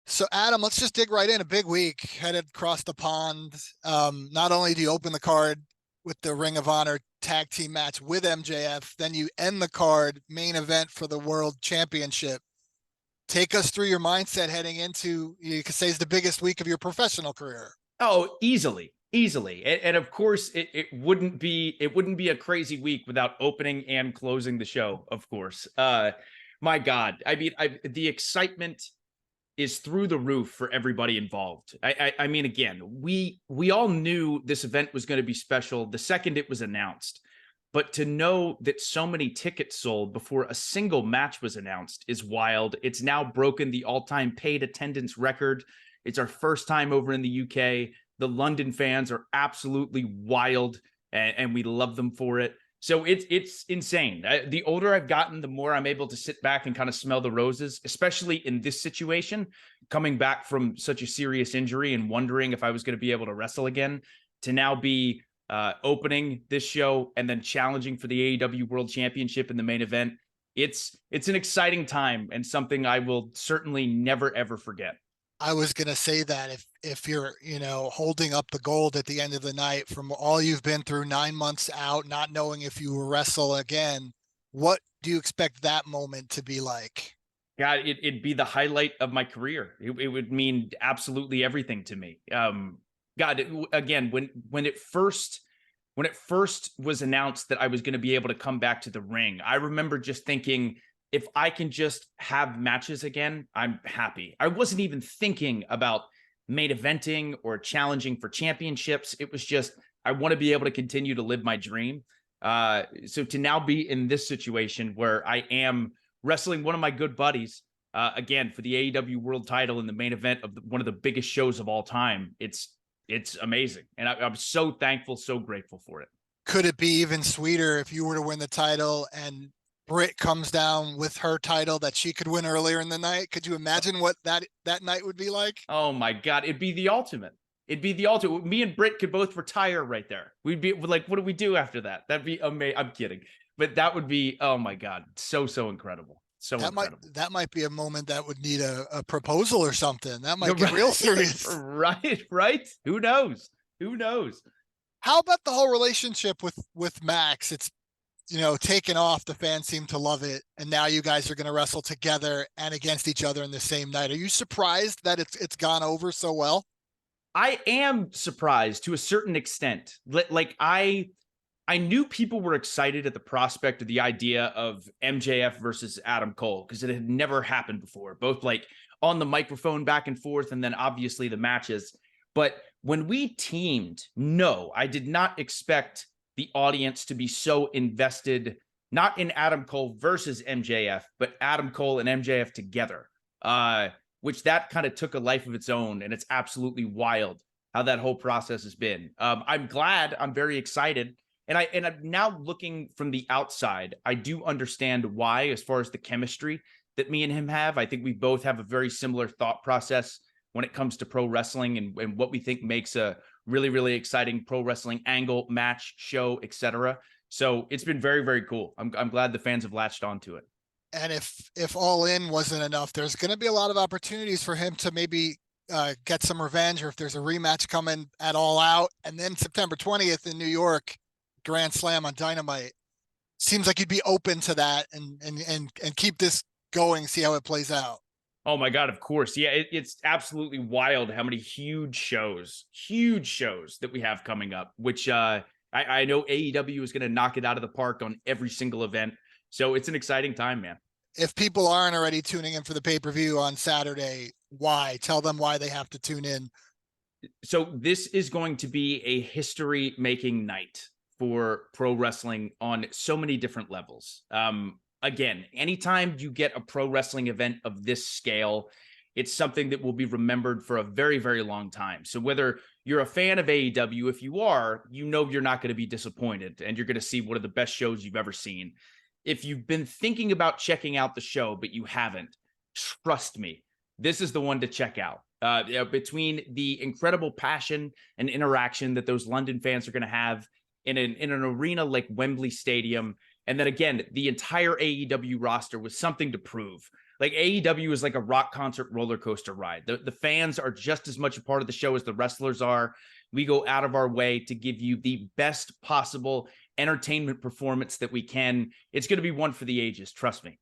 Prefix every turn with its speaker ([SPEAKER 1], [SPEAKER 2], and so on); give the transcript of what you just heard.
[SPEAKER 1] So Adam, let's just dig right in. A big week headed across the pond. Not only do you open the card with the Ring of Honor tag team match with MJF, then you end the card main event for the World Championship. Take us through your mindset heading into, you could say, is the biggest week of your professional career.
[SPEAKER 2] Oh, easily. And of course, it wouldn't be a crazy week without opening and closing the show. Of course, my God, I mean, the excitement is through the roof for everybody involved. I mean, again, we all knew this event was going to be special the second it was announced. But to know that so many tickets sold before a single match was announced is wild. It's now broken the all-time paid attendance record. It's our first time over in the UK. The London fans are absolutely wild, and we love them for it. So it's insane. The older I've gotten, the more I'm able to sit back and kind of smell the roses, especially in this situation, coming back from such a serious injury and wondering if I was going to be able to wrestle again, to now be opening this show and then challenging for the AEW World Championship in the main event. It's an exciting time and something I will certainly never, ever forget.
[SPEAKER 1] I was gonna say that if you're, holding up the gold at the end of the night from all you've been through 9 months out, not knowing if you will wrestle again, what do you expect that moment to be like?
[SPEAKER 2] God, it'd be the highlight of my career. It would mean absolutely everything to me. God, again, when it first was announced that I was going to be able to come back to the ring, I remember just thinking, if I can just have matches again, I'm happy. I wasn't even thinking about main eventing or challenging for championships. It was just, I want to be able to continue to live my dream. So to now be in this situation where I am wrestling one of my good buddies, again, for the AEW World Title in the main event of one of the biggest shows of all time, it's amazing. And I'm so thankful, so grateful for it.
[SPEAKER 1] Could it be even sweeter if you were to win the title and Britt comes down with her title that she could win earlier in the night? Could you imagine what that night would be like?
[SPEAKER 2] Oh my God, it'd be the ultimate. It'd be the ultimate. Me and Britt could both retire right there. We'd be like, what do we do after that? That'd be amazing. I'm kidding. But that would be, oh my God, so incredible. So
[SPEAKER 1] That might
[SPEAKER 2] incredible.
[SPEAKER 1] that might be a moment that would need a proposal or something. That might get real serious.
[SPEAKER 2] Right. Who knows? Who knows?
[SPEAKER 1] How about the whole relationship with Max? It's taken off. The fans seem to love it, and now you guys are going to wrestle together and against each other in the same night. Are you surprised that it's gone over so well?
[SPEAKER 2] I am surprised to a certain extent. Like I knew people were excited at the prospect of the idea of MJF versus Adam Cole because it had never happened before, both like on the microphone back and forth, and then obviously the matches. But when we teamed, no, I did not expect the audience to be so invested, not in Adam Cole versus MJF, but Adam Cole and MJF together, which that kind of took a life of its own. And it's absolutely wild how that whole process has been. I'm glad. I'm very excited. And I'm now looking from the outside. I do understand why, as far as the chemistry that me and him have. I think we both have a very similar thought process when it comes to pro wrestling and what we think makes a really, really exciting pro wrestling angle, match, show, etc. So it's been very, very cool. I'm glad the fans have latched onto it.
[SPEAKER 1] And if All In wasn't enough, there's going to be a lot of opportunities for him to maybe get some revenge, or if there's a rematch coming at All Out, and then September 20th in New York, Grand Slam on Dynamite. Seems like you'd be open to that and keep this going, see how it plays out.
[SPEAKER 2] Oh my God, of course. Yeah, it's absolutely wild how many huge shows that we have coming up, which I know AEW is going to knock it out of the park on every single event. So it's an exciting time, man.
[SPEAKER 1] If people aren't already tuning in for the pay-per-view on Saturday, why? Tell them why they have to tune in.
[SPEAKER 2] So this is going to be a history-making night for pro wrestling on so many different levels. Again, anytime you get a pro wrestling event of this scale, it's something that will be remembered for a very, very long time. So whether you're a fan of AEW, if you are, you're not going to be disappointed and you're going to see one of the best shows you've ever seen. If you've been thinking about checking out the show, but you haven't, trust me, this is the one to check out. Between the incredible passion and interaction that those London fans are going to have in an arena like Wembley Stadium, and then again, the entire AEW roster with something to prove. Like AEW is like a rock concert roller coaster ride. The fans are just as much a part of the show as the wrestlers are. We go out of our way to give you the best possible entertainment performance that we can. It's going to be one for the ages. Trust me.